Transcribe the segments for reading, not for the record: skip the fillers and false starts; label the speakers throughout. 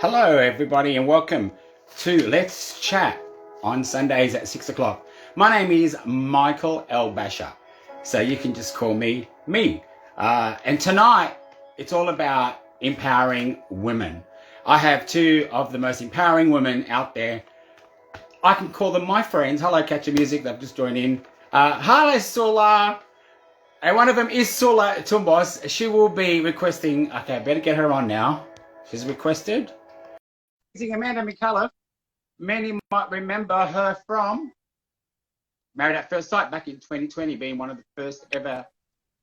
Speaker 1: Hello, everybody, and welcome to Let's Chat on Sundays at 6 o'clock. My name is Michael El-Bacha, so you can just call me. And tonight, it's all about empowering women. I have two of the most empowering women out there. I can call them my friends. Hello, Catch Your Music. They've just joined in. Hello, Soula. And one of them is Soula Toumbos. She will be requesting. Okay, I better get her on now. She's requested. Amanda Micallef. Many might remember her from Married at First Sight back in 2020, being one of the first ever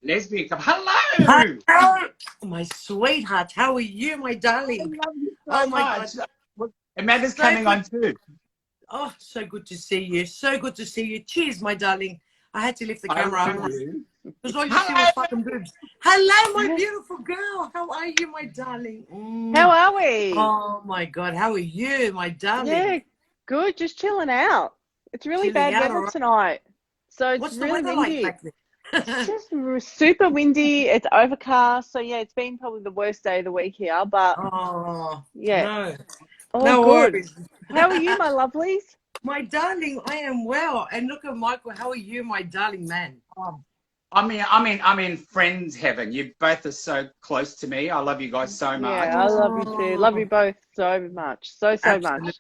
Speaker 1: lesbian couple. Hello!
Speaker 2: Hello, my sweetheart. How are you, my darling?
Speaker 1: I love you so
Speaker 2: Oh my
Speaker 1: much.
Speaker 2: God.
Speaker 1: Amanda's
Speaker 2: So
Speaker 1: coming
Speaker 2: good.
Speaker 1: on too.
Speaker 2: Oh, so good to see you. So good to see you. Cheers, my darling. I had to lift the camera up because all you see was fucking boobs. Hello, my beautiful girl. How are you, my darling?
Speaker 3: How are we?
Speaker 2: Oh my God. How are you, my darling?
Speaker 3: Yeah, good. Just chilling out. It's really
Speaker 2: Chilling
Speaker 3: bad
Speaker 2: out,
Speaker 3: weather
Speaker 2: all right.
Speaker 3: tonight. So it's
Speaker 2: What's the
Speaker 3: really
Speaker 2: weather
Speaker 3: windy.
Speaker 2: like back there?
Speaker 3: It's just super windy. It's overcast. So yeah, it's been probably the worst day of the week here. But
Speaker 2: Oh,
Speaker 3: yeah,
Speaker 2: no.
Speaker 3: all
Speaker 2: No
Speaker 3: good.
Speaker 2: worries.
Speaker 3: How are you, my lovelies?
Speaker 2: My darling, I am well. And look at Michael. How are you, my darling man?
Speaker 1: I'm in friends heaven. You both are so close to me. I love you guys so much.
Speaker 3: Yeah, I love you too. Love you both so much. So
Speaker 2: Absolutely.
Speaker 3: much.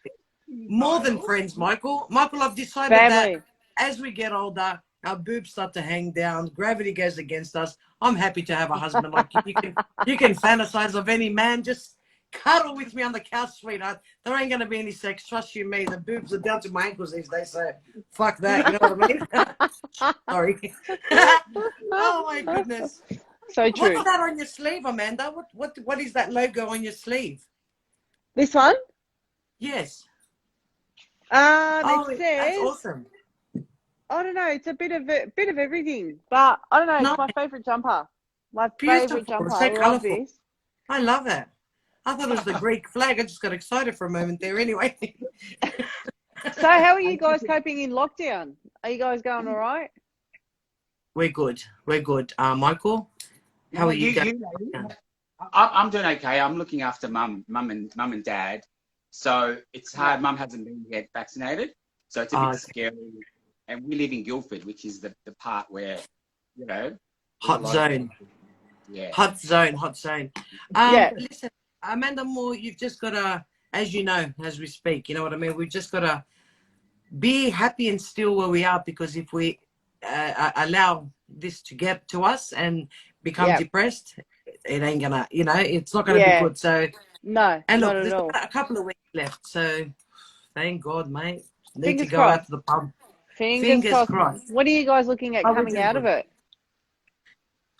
Speaker 2: More than friends, Michael. Michael, I've decided that
Speaker 3: Family.
Speaker 2: as we get older, our boobs start to hang down, gravity goes against us. I'm happy to have a husband like you. You can fantasize of any man. Just cuddle with me on the couch, sweetheart. There ain't gonna be any sex. Trust you me. The boobs are down to my ankles these days, so fuck that. You know what I mean? Sorry. Oh my goodness.
Speaker 3: So true.
Speaker 2: What's that on your sleeve, Amanda? What is that logo on your sleeve?
Speaker 3: This one?
Speaker 2: Yes.
Speaker 3: It
Speaker 2: That's
Speaker 3: says,
Speaker 2: awesome.
Speaker 3: I don't know. It's a bit of everything, but I don't know.
Speaker 2: No,
Speaker 3: It's my favorite jumper. My
Speaker 2: beautiful.
Speaker 3: favorite jumper.
Speaker 2: It's
Speaker 3: I
Speaker 2: so
Speaker 3: love
Speaker 2: colourful.
Speaker 3: this.
Speaker 2: I love it. I thought it was the Greek flag. I just got excited for a moment there. Anyway.
Speaker 3: So how are you guys coping in lockdown? Are you guys going all right?
Speaker 2: We're good. We're good. Michael, how are you going?
Speaker 1: I'm doing okay. I'm looking after mum and dad. So it's hard. Mum hasn't been yet vaccinated, so it's a bit scary. And we live in Guildford, which is the part where, you know,
Speaker 2: Hot zone.
Speaker 1: Yeah.
Speaker 2: Hot zone.
Speaker 3: Yeah.
Speaker 2: Listen, Amanda Moore, you've just got to, as you know, as we speak, you know what I mean? We've just got to be happy and still where we are, because if we allow this to get to us and become depressed, it ain't gonna, you know, it's not gonna be good. So
Speaker 3: no,
Speaker 2: and look,
Speaker 3: not at
Speaker 2: there's
Speaker 3: all.
Speaker 2: a couple of weeks left, so thank God, mate. Need
Speaker 3: Fingers
Speaker 2: to go
Speaker 3: crossed.
Speaker 2: out to the pub.
Speaker 3: Fingers crossed. What are you guys looking at coming out of it?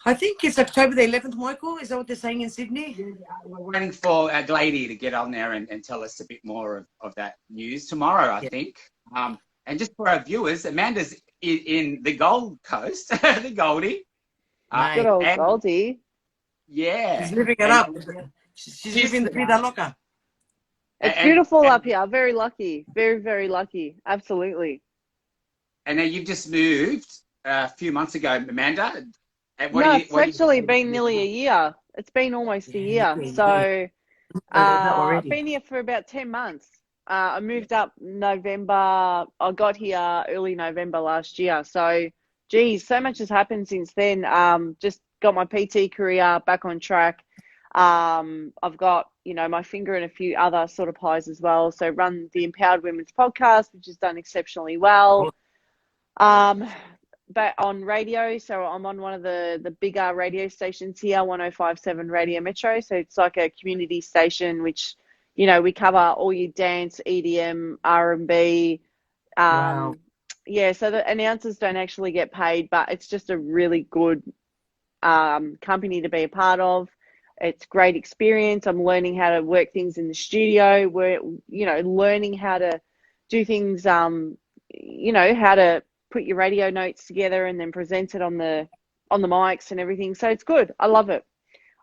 Speaker 2: I think it's October the 11th, Michael. Is that what they're saying in Sydney?
Speaker 1: Yeah, we're waiting for a lady to get on there and tell us a bit more of that news tomorrow, I think. And just for our viewers, Amanda's in the Gold Coast, the Goldie.
Speaker 3: Good old Goldie.
Speaker 1: Yeah.
Speaker 2: She's living it up. She's living the vida loca.
Speaker 3: It's beautiful up here. Very lucky. Very, very lucky. Absolutely.
Speaker 1: And now you've just moved a few months ago, Amanda.
Speaker 3: It's actually been nearly a year. It's been almost a year. So I've been here for about 10 months. I moved up November. I got here early November last year. So, geez, so much has happened since then. Just got my PT career back on track. I've got, you know, my finger in a few other sort of pies as well. So run the Empowered Women's podcast, which has done exceptionally well. But on radio, so I'm on one of the bigger radio stations here, 105.7 Radio Metro. So it's like a community station, which, you know, we cover all your dance, EDM, R&B.
Speaker 2: Wow.
Speaker 3: Yeah, so the announcers don't actually get paid, but it's just a really good company to be a part of. It's great experience. I'm learning how to work things in the studio. We're, you know, learning how to do things, you know, how to put your radio notes together and then present it on the mics and everything. So it's good. I love it.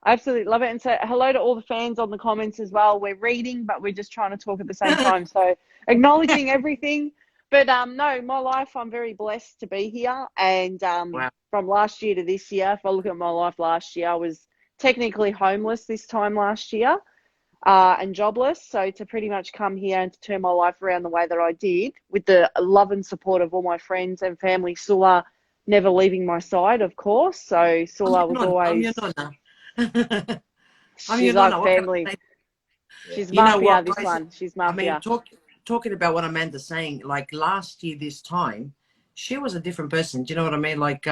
Speaker 3: I absolutely love it. And so hello to all the fans on the comments as well. We're reading, but we're just trying to talk at the same time. So acknowledging everything. But no, my life, I'm very blessed to be here. And from last year to this year, if I look at my life last year, I was technically homeless this time last year. and jobless. So to pretty much come here and to turn my life around the way that I did, with the love and support of all my friends and family, Soula never leaving my side, of course. So Soula was
Speaker 2: I'm your
Speaker 3: always,
Speaker 2: nonna. I'm your
Speaker 3: she's
Speaker 2: nonna.
Speaker 3: like
Speaker 2: What can I
Speaker 3: family.
Speaker 2: say?
Speaker 3: She's
Speaker 2: You know
Speaker 3: mafia,
Speaker 2: what,
Speaker 3: this
Speaker 2: guys?
Speaker 3: one. She's
Speaker 2: I mean,
Speaker 3: mafia.
Speaker 2: talking about what Amanda's saying, like last year this time, she was a different person. Do you know what I mean? Like,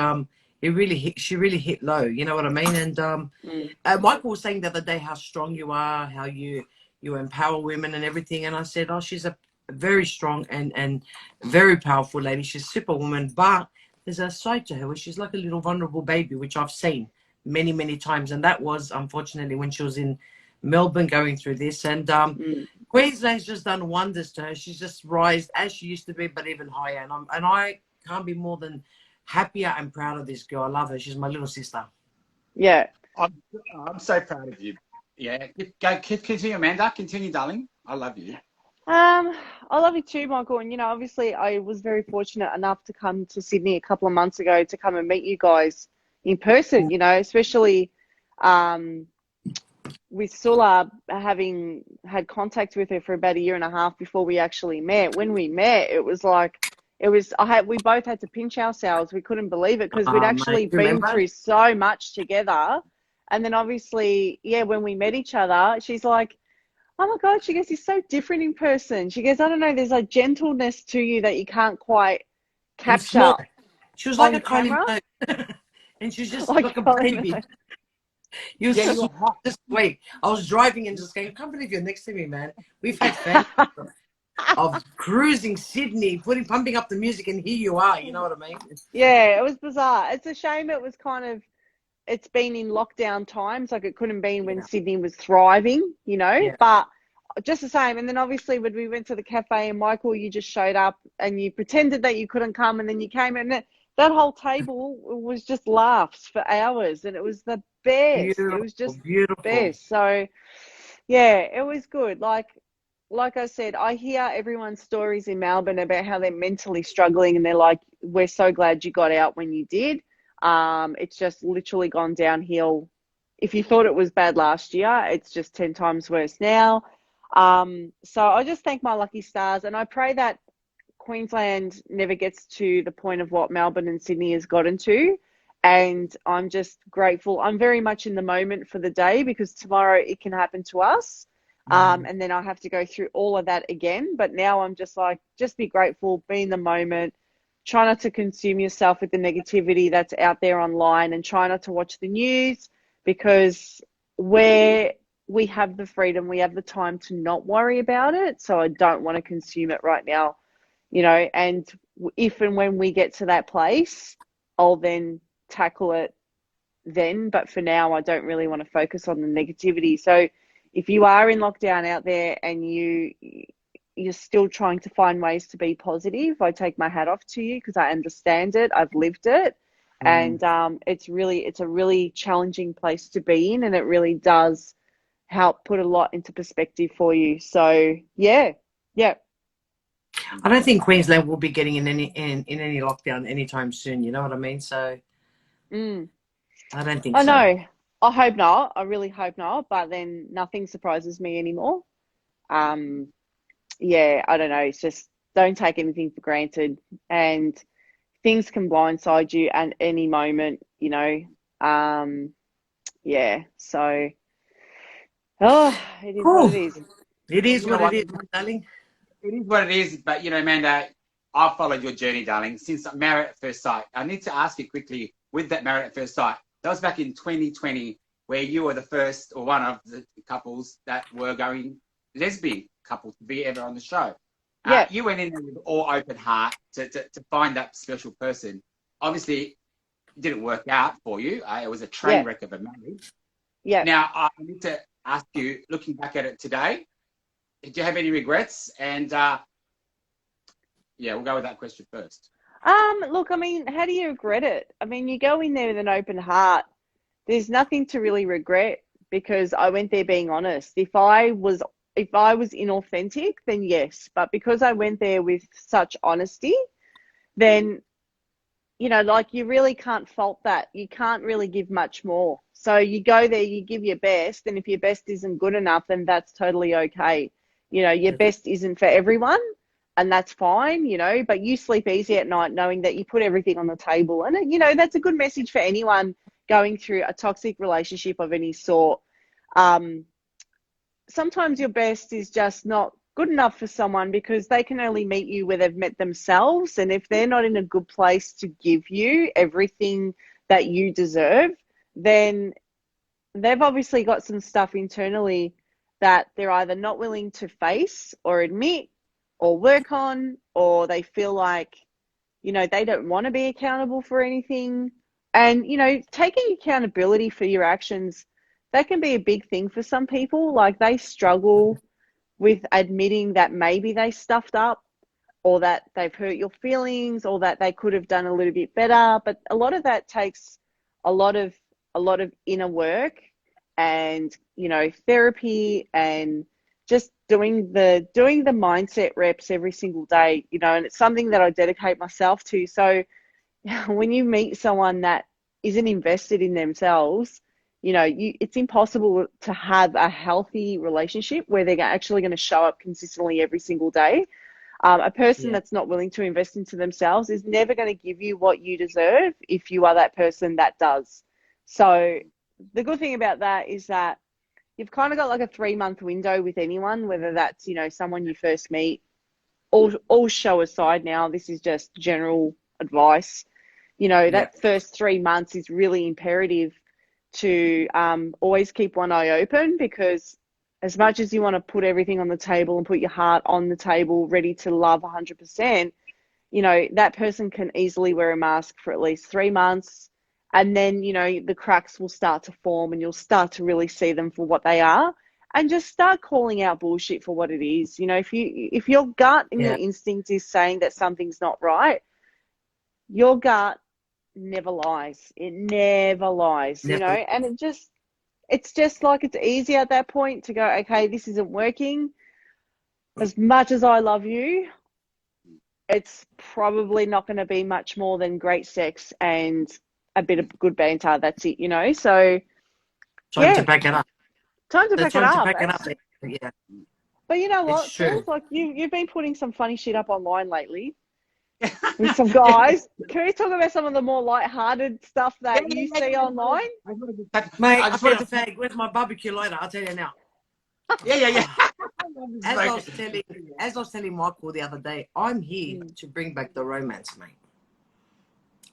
Speaker 2: she really hit low. You know what I mean? And
Speaker 3: Mm.
Speaker 2: Michael was saying the other day how strong you are, how you empower women and everything. And I said, oh, she's a very strong and very powerful lady. She's superwoman, but there's a side to her where she's like a little vulnerable baby, which I've seen many, many times. And that was unfortunately when she was in Melbourne going through this. And
Speaker 3: Mm.
Speaker 2: Queensland's just done wonders to her. She's just rised as she used to be, but even higher. And I can't be more than happier and proud of this girl. I love her. She's my little sister.
Speaker 3: Yeah.
Speaker 1: I'm, I'm so proud of you. Yeah, continue, Amanda. Continue, darling. I love you.
Speaker 3: I love you too, Michael. And, obviously I was very fortunate enough to come to Sydney a couple of months ago to come and meet you guys in person, especially with Sula, having had contact with her for about a year and a half before we actually met. When we met, it was like, we both had to pinch ourselves. We couldn't believe it because we'd actually
Speaker 2: Mate,
Speaker 3: been
Speaker 2: remember?
Speaker 3: through so much together. And then obviously, when we met each other, she's like, oh my God, she goes, you're so different in person. She goes, I don't know, there's a gentleness to you that you can't quite
Speaker 2: And
Speaker 3: capture
Speaker 2: small. She was like
Speaker 3: on
Speaker 2: a Kylie
Speaker 3: camera.
Speaker 2: Minogue. And she's just
Speaker 3: Like,
Speaker 2: like a baby. You
Speaker 1: Yeah, you were hot.
Speaker 2: just wait. I was driving and just going, I can't believe you're next to me, man. We've had fun of cruising Sydney, pumping up the music, and here you are. You know what I mean?
Speaker 3: yeah, it was bizarre. It's a shame it was it's been in lockdown times. Like it couldn't be when
Speaker 2: Yeah.
Speaker 3: Sydney was thriving,
Speaker 2: Yeah.
Speaker 3: but just the same. And then obviously when we went to the cafe and Michael, you just showed up and you pretended that you couldn't come and then you came and that whole table was just laughs for hours and it was the best. It was
Speaker 2: Beautiful,
Speaker 3: just
Speaker 2: beautiful.
Speaker 3: best. So yeah, it was good. Like I said, I hear everyone's stories in Melbourne about how they're mentally struggling and they're like, we're so glad you got out when you did. It's just literally gone downhill. If you thought it was bad last year, it's just 10 times worse now. So I just thank my lucky stars and I pray that Queensland never gets to the point of what Melbourne and Sydney has gotten to. And I'm just grateful. I'm very much in the moment for the day because tomorrow it can happen to us. And then I have to go through all of that again. But now I'm just like, just be grateful, be in the moment, try not to consume yourself with the negativity that's out there online and try not to watch the news because where we have the freedom, we have the time to not worry about it. So I don't want to consume it right now, and if and when we get to that place, I'll then tackle it then. But for now, I don't really want to focus on the negativity. So if you are in lockdown out there and you're still trying to find ways to be positive, I take my hat off to you because I understand it. I've lived it. And it's a really challenging place to be in, and it really does help put a lot into perspective for you. So yeah.
Speaker 2: I don't think Queensland will be getting in any lockdown anytime soon. You know what I mean? So I don't think
Speaker 3: I
Speaker 2: so.
Speaker 3: know. I hope not. I really hope not. But then nothing surprises me anymore. Yeah, I don't know. It's just don't take anything for granted, and things can blindside you at any moment. Yeah. So, it is what it
Speaker 2: Cool.
Speaker 3: is.
Speaker 2: It is
Speaker 1: You know
Speaker 2: what it
Speaker 1: what?
Speaker 2: is, darling.
Speaker 1: It is what it is. But, Amanda, I've followed your journey, darling, since Married at First Sight. I need to ask you quickly, with that Married at First Sight, that was back in 2020, where you were the first or one of the couples that were going lesbian couples to be ever on the show.
Speaker 3: Yeah.
Speaker 1: You went in there with all open heart to find that special person. Obviously, it didn't work out for you. It was a train wreck of a marriage.
Speaker 3: Yeah.
Speaker 1: Now, I need to ask you, looking back at it today, did you have any regrets? And we'll go with that question first.
Speaker 3: Look, I mean, how do you regret it? I mean, you go in there with an open heart. There's nothing to really regret because I went there being honest. If I was inauthentic, then yes. But because I went there with such honesty, then, you really can't fault that. You can't really give much more. So you go there, you give your best, and if your best isn't good enough, then that's totally okay. You know, your best isn't for everyone, and that's fine, you know, but you sleep easy at night knowing that you put everything on the table. And, you know, that's a good message for anyone going through a toxic relationship of any sort. Sometimes your best is just not good enough for someone because they can only meet you where they've met themselves. And if they're not in a good place to give you everything that you deserve, then they've obviously got some stuff internally that they're either not willing to face or admit or work on, or they feel like, you know, they don't want to be accountable for anything. And, you know, taking accountability for your actions, that can be a big thing for some people. Like, they struggle with admitting that maybe they stuffed up, or that they've hurt your feelings, or that they could have done a little bit better. But a lot of that takes a lot of inner work and, you know, therapy, and just doing the mindset reps every single day, you know. And it's something that I dedicate myself to. So when you meet someone that isn't invested in themselves, you know, it's impossible to have a healthy relationship where they're actually going to show up consistently every single day. A person that's not willing to invest into themselves is never going to give you what you deserve if you are that person that does. So the good thing about that is that you've kind of got like a 3-month window with anyone, whether that's, you know, someone you first meet. All show aside now, this is just general advice. You know, that first 3 months is really imperative to always keep one eye open, because as much as you want to put everything on the table and put your heart on the table, ready to love 100%, you know, that person can easily wear a mask for at least 3 months. And then, you know, the cracks will start to form and you'll start to really see them for what they are, and just start calling out bullshit for what it is. You know, if your gut and your instinct is saying that something's not right, your gut never lies. It never lies, you know. And it's just like, it's easy at that point to go, okay, this isn't working. As much as I love you, it's probably not going to be much more than great sex and a bit of good banter. That's it, you know. So
Speaker 2: Time to pack it up.
Speaker 3: Time to pack it up.
Speaker 2: Yeah.
Speaker 3: But you know what? It feels like you've been putting some funny shit up online lately with some guys. Can we talk about some of the more light-hearted stuff that you see online?
Speaker 2: Mate, I just want to say, where's my barbecue lighter? I'll tell you now.
Speaker 1: Yeah.
Speaker 2: As I was telling Michael the other day, I'm here to bring back the romance, mate.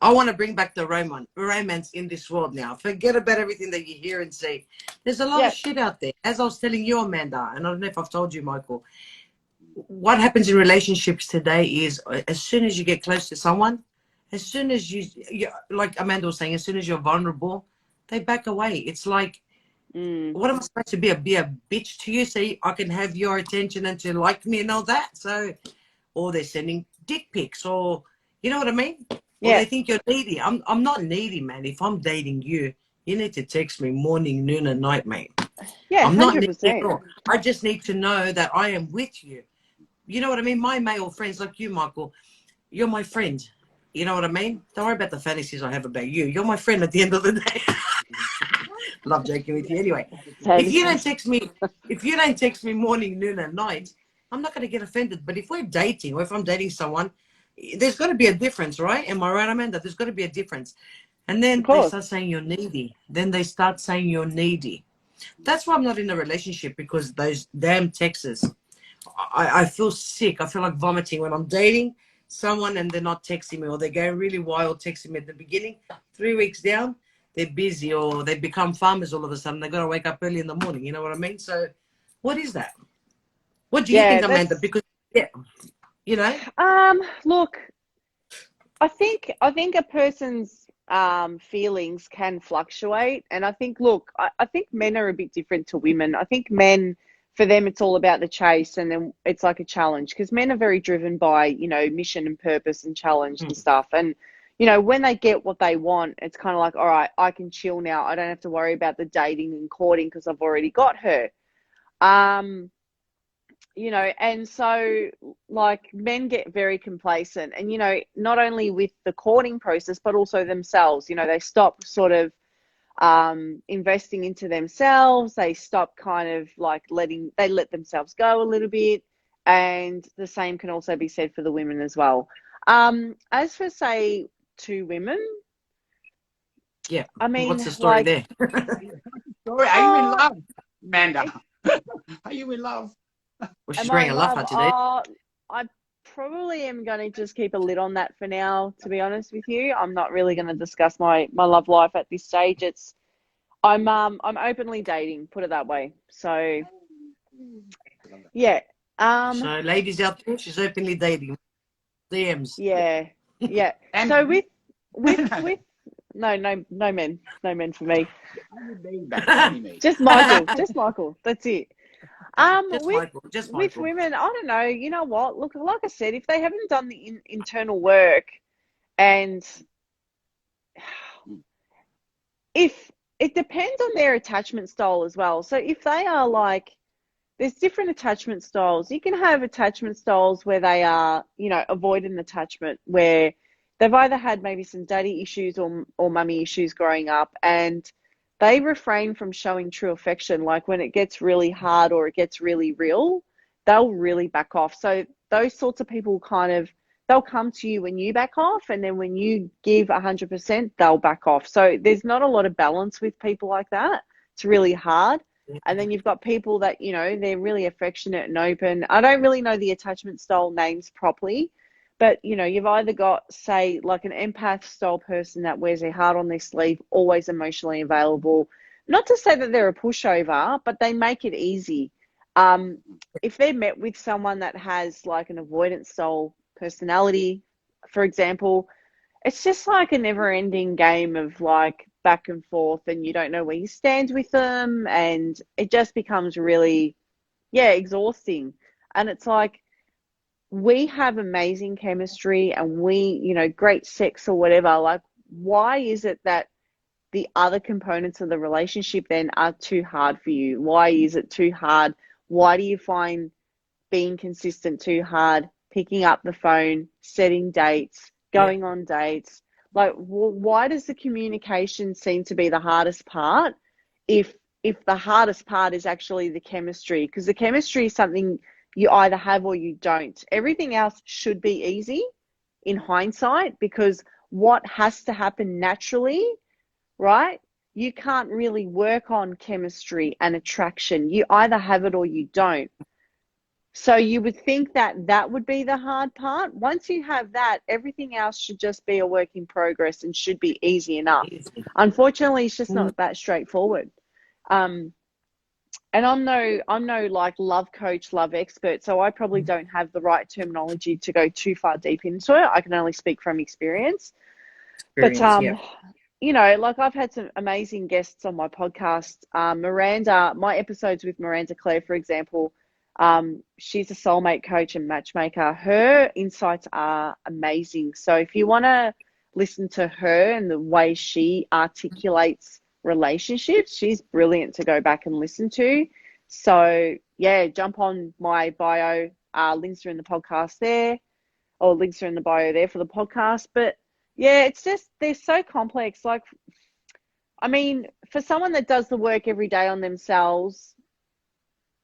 Speaker 2: I want to bring back the romance in this world now. Forget about everything that you hear and see. There's a lot of shit out there. As I was telling you, Amanda, and I don't know if I've told you, Michael, what happens in relationships today is, as soon as you get close to someone, as soon as you like Amanda was saying, as soon as you're vulnerable, they back away. It's like, what am I supposed to be a bitch to you so I can have your attention and to like me and all that? So, or they're sending dick pics, or, you know what I mean? Or they think you're needy. I'm not needy, man. If I'm dating you, you need to text me morning, noon, and night, mate.
Speaker 3: Yeah,
Speaker 2: I'm not
Speaker 3: 100%.
Speaker 2: needy at all. I just need to know that I am with you. You know what I mean? My male friends like you, Michael, you're my friend. You know what I mean? Don't worry about the fantasies I have about you. You're my friend at the end of the day. Love joking with you. Anyway, if you don't text me morning, noon, and night, I'm not going to get offended. But if we're dating, or if I'm dating someone, there's got to be a difference, right? Am I right, Amanda? There's got to be a difference. And then they start saying you're needy. Then they start saying you're needy. That's why I'm not in a relationship, because those damn texts. I feel sick. I feel like vomiting when I'm dating someone and they're not texting me, or they're going really wild texting me at the beginning. 3 weeks down, they're busy, or they become farmers all of a sudden. They got to wake up early in the morning. You know what I mean? So what is that? What do you think, Amanda? Because, you know?
Speaker 3: Look, I think a person's feelings can fluctuate. And I think, look, I think men are a bit different to women. I think men, for them, it's all about the chase, and then it's like a challenge, because men are very driven by, you know, mission and purpose and challenge and stuff. And, you know, when they get what they want, it's kind of like, all right, I can chill now. I don't have to worry about the dating and courting because I've already got her. You know, and so, like, men get very complacent, and, you know, not only with the courting process, but also themselves. You know, they stop sort of investing into themselves. They stop kind of like they let themselves go a little bit. And the same can also be said for the women as well. As for, say, two women,
Speaker 2: Yeah.
Speaker 3: I mean,
Speaker 2: what's the story
Speaker 3: like,
Speaker 2: there?
Speaker 1: Story, are you in love, Amanda? Are you in love?
Speaker 2: Well, she's
Speaker 3: am I
Speaker 2: wearing
Speaker 3: in
Speaker 2: a love
Speaker 3: love?
Speaker 2: heart today.
Speaker 3: I probably am going to just keep a lid on that for now, to be honest with you. I'm not really going to discuss my love life at this stage. I'm openly dating, put it that way. So yeah.
Speaker 2: So, ladies out there, she's openly dating. DMs.
Speaker 3: Yeah. Yeah.
Speaker 1: And
Speaker 3: So with no men for me.
Speaker 1: only me, babe, only me.
Speaker 3: Just Michael. That's it.
Speaker 2: Just Michael. Just
Speaker 3: With
Speaker 2: Michael.
Speaker 3: women, I don't know. You know what? Look, like I said, if they haven't done the internal work, and if it depends on their attachment style as well. So if they are like, there's different attachment styles. You can have attachment styles where they are, you know, avoidant attachment, where they've either had maybe some daddy issues or mummy issues growing up, and they refrain from showing true affection. Like when it gets really hard or it gets really real, they'll really back off. So those sorts of people they'll come to you when you back off, and then when you give 100%, they'll back off. So there's not a lot of balance with people like that. It's really hard. And then you've got people that, you know, they're really affectionate and open. I don't really know the attachment style names properly, but, you know, you've either got, say, like an empath style person that wears their heart on their sleeve, always emotionally available. Not to say that they're a pushover, but they make it easy. If they're met with someone that has like an avoidant style personality, for example, it's just like a never ending game of like back and forth, and you don't know where you stand with them, and it just becomes really, exhausting. And it's like, we have amazing chemistry and you know, great sex or whatever. Like, why is it that the other components of the relationship then are too hard for you? Why is it too hard? Why do you find being consistent too hard? Picking up the phone, setting dates, going on dates. Like, why does the communication seem to be the hardest part if the hardest part is actually the chemistry? Because the chemistry is something you either have or you don't. Everything else should be easy in hindsight, because what has to happen naturally, right? You can't really work on chemistry and attraction. You either have it or you don't. So you would think that would be the hard part. Once you have that, everything else should just be a work in progress and should be easy enough. Unfortunately, it's just not that straightforward. And I'm no like love coach, love expert, so I probably don't have the right terminology to go too far deep into it. I can only speak from experience. But you know, like I've had some amazing guests on my podcast. Miranda, my episodes with Miranda Claire, for example. She's a soulmate coach and matchmaker. Her insights are amazing. So if you want to listen to her and the way she articulates relationships, she's brilliant to go back and listen to. So yeah, jump on my bio. Links are in the podcast there, or links are in the bio there for the podcast. But yeah, it's just, they're so complex. Like, I mean, for someone that does the work every day on themselves,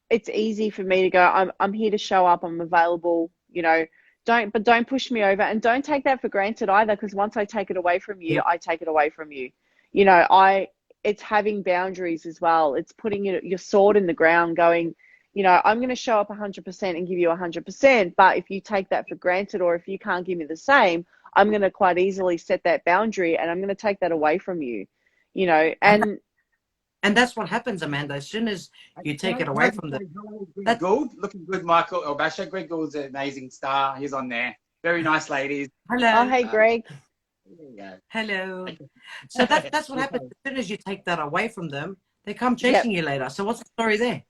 Speaker 3: it's easy for me to go, I'm here to show up, I'm available, you know, don't push me over, and don't take that for granted either, because once I take it away from you, I take it away from you. You know, it's having boundaries as well. It's putting your sword in the ground, going, you know, I'm going to show up 100% and give you 100%, but if you take that for granted, or if you can't give me the same, I'm going to quite easily set that boundary, and I'm going to take that away from you, you know,
Speaker 2: and that's what happens, Amanda. As soon as you take it away from them.
Speaker 1: Greg Gould, looking good, Michael El-Bacha. Greg Gould's an amazing star. He's on there. Very nice ladies.
Speaker 2: Hello.
Speaker 3: Oh, hey, Greg.
Speaker 2: Hello. So that's what happens. As soon as you take that away from them, they come chasing you later. So what's the story there?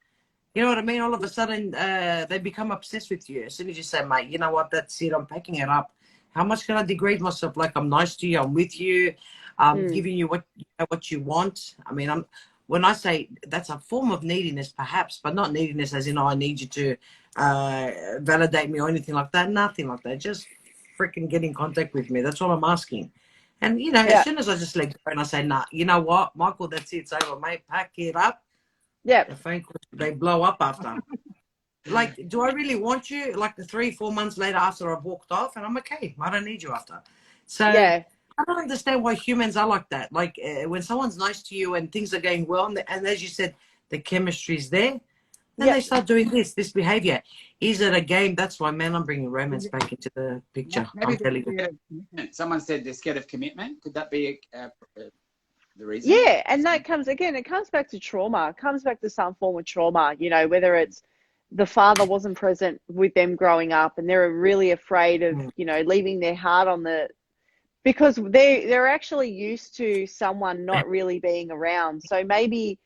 Speaker 2: You know what I mean? All of a sudden, they become obsessed with you. As soon as you say, mate, you know what? That's it. I'm packing it up. How much can I degrade myself? Like, I'm nice to you. I'm with you. I'm giving you what you want. I mean, when I say that's a form of neediness, perhaps, but not neediness as in, I need you to validate me or anything like that. Nothing like that. Just freaking get in contact with me. That's all I'm asking. And, you know,
Speaker 3: Yeah.
Speaker 2: as soon as I just let go and I say, nah, you know what, Michael, that's it, it's over, mate, pack it up.
Speaker 3: Yeah.
Speaker 2: The phone calls, they blow up after. Like, do I really want you? Like, the 3-4 months later after I've walked off, and I'm okay. I don't need you after. So
Speaker 3: Yeah.
Speaker 2: I don't understand why humans are like that. Like, when someone's nice to you and things are going well, and as you said, the chemistry's there, then they start doing this behavior. Is it a game? That's why, man, I'm bringing romance back into the picture.
Speaker 1: Maybe
Speaker 2: I'm telling you.
Speaker 1: they're scared of commitment. Someone said they're scared of commitment. Could that be the reason?
Speaker 3: Yeah, and that comes again, it comes back to trauma. It comes back to some form of trauma, you know, whether it's the father wasn't present with them growing up and they're really afraid of, you know, leaving their heart on the, because they're actually used to someone not really being around. So maybe,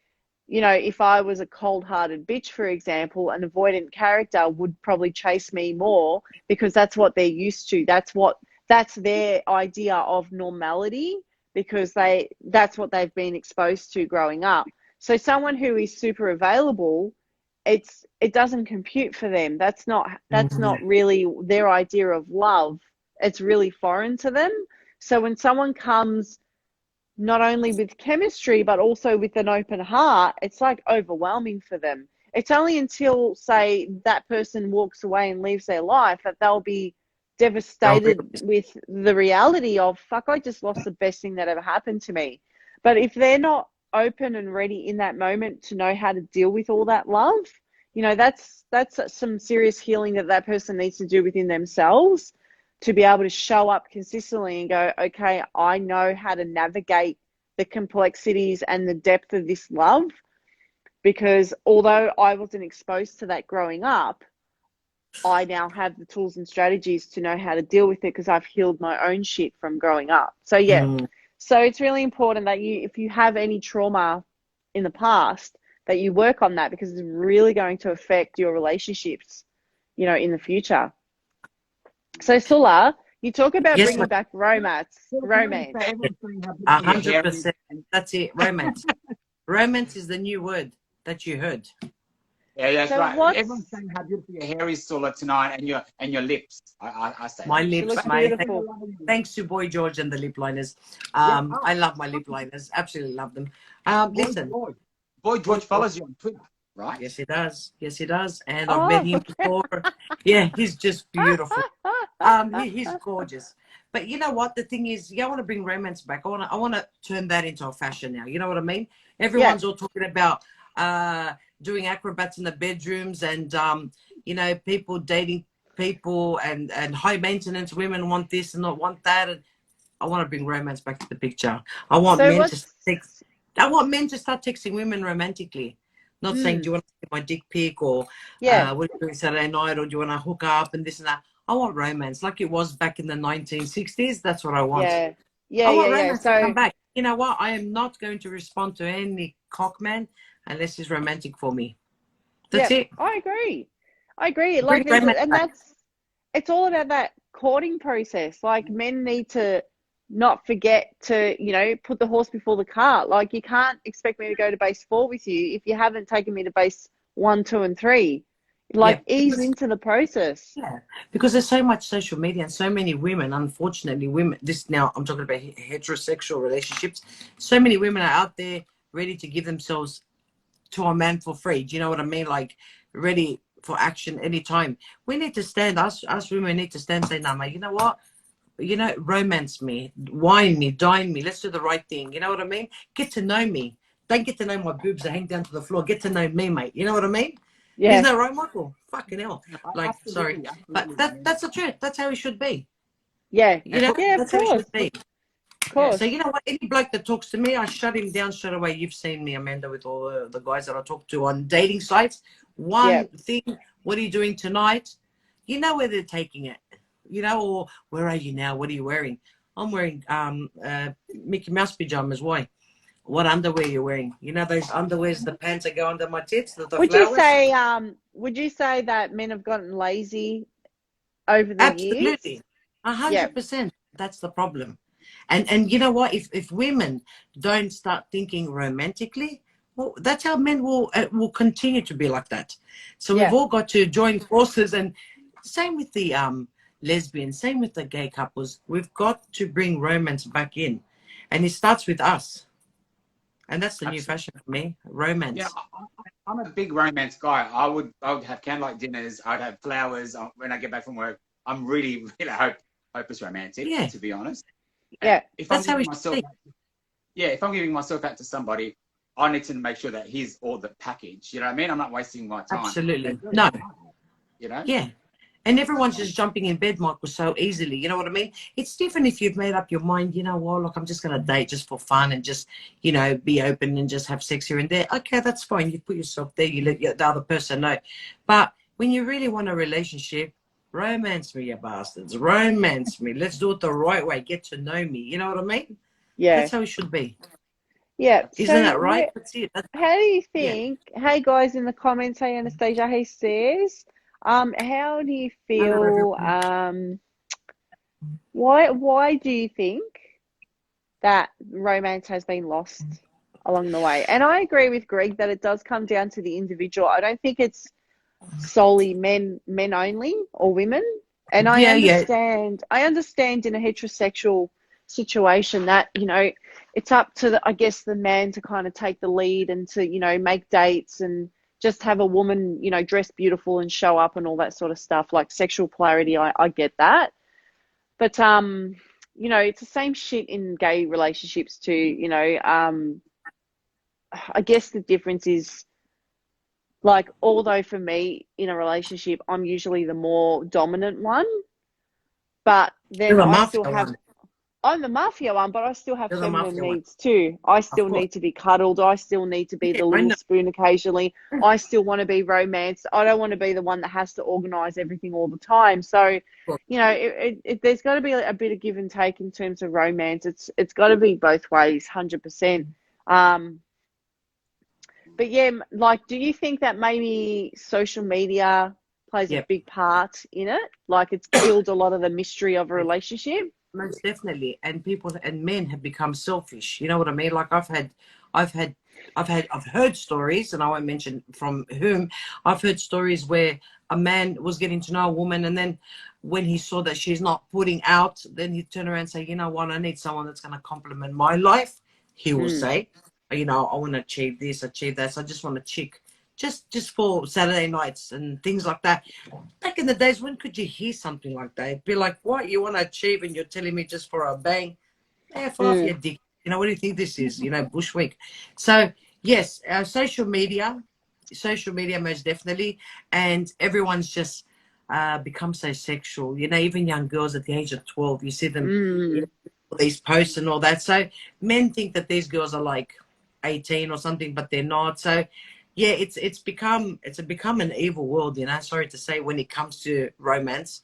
Speaker 3: you know, if I was a cold-hearted bitch, for example, an avoidant character would probably chase me more because that's what they're used to. That's their idea of normality, because that's what they've been exposed to growing up. So someone who is super available, it doesn't compute for them. That's not really their idea of love. It's really foreign to them. So when someone comes not only with chemistry but also with an open heart, it's like overwhelming for them. It's only until, say, that person walks away and leaves their life that they'll be devastated with the reality of, fuck, I just lost the best thing that ever happened to me. But if they're not open and ready in that moment to know how to deal with all that love, you know, that's some serious healing that person needs to do within themselves, to be able to show up consistently and go, okay, I know how to navigate the complexities and the depth of this love, because although I wasn't exposed to that growing up, I now have the tools and strategies to know how to deal with it because I've healed my own shit from growing up. So yeah, so it's really important that if you have any trauma in the past, that you work on that, because it's really going to affect your relationships, you know, in the future. So Soula, you talk about bringing back romance.
Speaker 2: 100%. That's it. Romance. Romance is the new word that you heard.
Speaker 1: Yeah, that's
Speaker 3: So
Speaker 1: right. Everyone's saying how beautiful your hair is, Soula, tonight, and your lips. I say
Speaker 2: my
Speaker 1: that.
Speaker 2: lips, mate. Thanks to Boy George and the lip liners. I love my lip liners. Absolutely love them. Listen,
Speaker 1: Boy George follows you on Twitter, right?
Speaker 2: Yes, he does. Yes, he does. And I've met him before. Yeah, he's just beautiful. He's gorgeous. But you know what? The thing is, I want to bring romance back. I want to turn that into a fashion now. You know what I mean? Everyone's all talking about doing acrobats in the bedrooms and you know, people dating people and high maintenance women want this and not want that. And I want to bring romance back to the picture. I want men to start texting women romantically. Not saying, do you want to see my dick pic, or what are you doing Saturday night, or do you want to hook up and this and that. I want romance like it was back in the 1960s. That's what I want. I want romance to come back. You know what? I am not going to respond to any cockman unless he's romantic for me. That's it.
Speaker 3: I agree. Like, it's all about that courting process. Like, men need to not forget to, you know, put the horse before the cart. Like, you can't expect me to go to base 4 with you if you haven't taken me to base 1, 2, and 3. Like, ease into the process.
Speaker 2: Yeah, because there's so much social media and so many women, unfortunately, now I'm talking about heterosexual relationships. So many women are out there ready to give themselves to a man for free. Do you know what I mean? Like, ready for action anytime. We need to stand, us women need to stand and say, no, mate, you know what? You know, romance me, wine me, dine me. Let's do the right thing. You know what I mean? Get to know me. Don't get to know my boobs that hang down to the floor. Get to know me, mate. You know what I mean?
Speaker 3: Yeah.
Speaker 2: Isn't that right, Michael? Fucking hell. Like, sorry. But that's the truth. That's how it should be.
Speaker 3: Yeah.
Speaker 2: You know,
Speaker 3: yeah,
Speaker 2: that's
Speaker 3: of
Speaker 2: how
Speaker 3: course.
Speaker 2: it should be.
Speaker 3: Of course.
Speaker 2: So, you know what? Any bloke that talks to me, I shut him down straight away. You've seen me, Amanda, with all the guys that I talk to on dating sites. One thing, what are you doing tonight? You know where they're taking it. You know, or where are you now? What are you wearing? I'm wearing Mickey Mouse pajamas. Why? What underwear you're wearing? You know those underwears, the pants that go under my tits, the
Speaker 3: Would
Speaker 2: flowers?
Speaker 3: Would you say that men have gotten lazy over the years?
Speaker 2: Absolutely. 100%. That's the problem. And you know what? If women don't start thinking romantically, well, that's how men will continue to be like that. So we've all got to join forces, and same with the lesbian, same with the gay couples. We've got to bring romance back in. And it starts with us. And that's the new fashion for me, romance.
Speaker 1: Yeah, I'm a big romance guy. I would have candlelight dinners. I'd have flowers when I get back from work. I'm really, really hopeless romantic, to be honest.
Speaker 3: Yeah,
Speaker 1: if
Speaker 2: that's
Speaker 1: I'm
Speaker 2: how we
Speaker 1: giving myself, if I'm giving myself out to somebody, I need to make sure that he's all the package. You know what I mean? I'm not wasting my time.
Speaker 2: Absolutely. No.
Speaker 1: You know?
Speaker 2: Yeah. And everyone's just jumping in bed, Michael, so easily. You know what I mean? It's different if you've made up your mind, you know what, look, I'm just going to date just for fun and just, you know, be open and just have sex here and there. Okay, that's fine. You put yourself there. You let the other person know. But when you really want a relationship, romance me, you bastards. Romance me. Let's do it the right way. Get to know me. You know what I mean?
Speaker 3: Yeah.
Speaker 2: That's how it should be.
Speaker 3: Yeah.
Speaker 2: Isn't that right? That's it.
Speaker 3: How do you think, hey guys in the comments, hey Anastasia, hey Says, how do you feel, why do you think that romance has been lost along the way? And I agree with Greg that it does come down to the individual. I don't think it's solely men only or women. And I understand in a heterosexual situation that, you know, it's up to I guess the man to kind of take the lead and to, you know, make dates and just have a woman, you know, dress beautiful and show up and all that sort of stuff, like sexual polarity. I get that. But, you know, it's the same shit in gay relationships too. You know, I guess the difference is, like, although for me in a relationship, I'm usually the more dominant one, but then I'm the mafia one, but I still have feminine needs too. I still need to be cuddled. I still need to be the little spoon occasionally. I still want to be romanced. I don't want to be the one that has to organize everything all the time. So, you know, there's got to be a bit of give and take in terms of romance. It's got to be both ways, 100%. But yeah, like, do you think that maybe social media plays a big part in it? Like, it's killed a lot of the mystery of a relationship?
Speaker 2: Most definitely. And people and men have become selfish. You know what I mean? Like, I've heard stories, and I won't mention from whom. I've heard stories where a man was getting to know a woman, and then when he saw that she's not putting out, then he'd turn around and say, you know what, I need someone that's going to complement my life. He will say, you know, I want to achieve this, achieve that. So I just want a chick just for Saturday nights and things like that. Back in the days, when could you hear something like that? It'd be like, what you want to achieve and you're telling me just for a bang? F off your dick. You know, what do you think this is? You know, bushwick. So yes, social media most definitely, and everyone's just become so sexual. You know, even young girls at the age of 12, you see them, you know, these posts and all that. So men think that these girls are like 18 or something, but they're not. So yeah, it's become an evil world, you know. Sorry to say, when it comes to romance,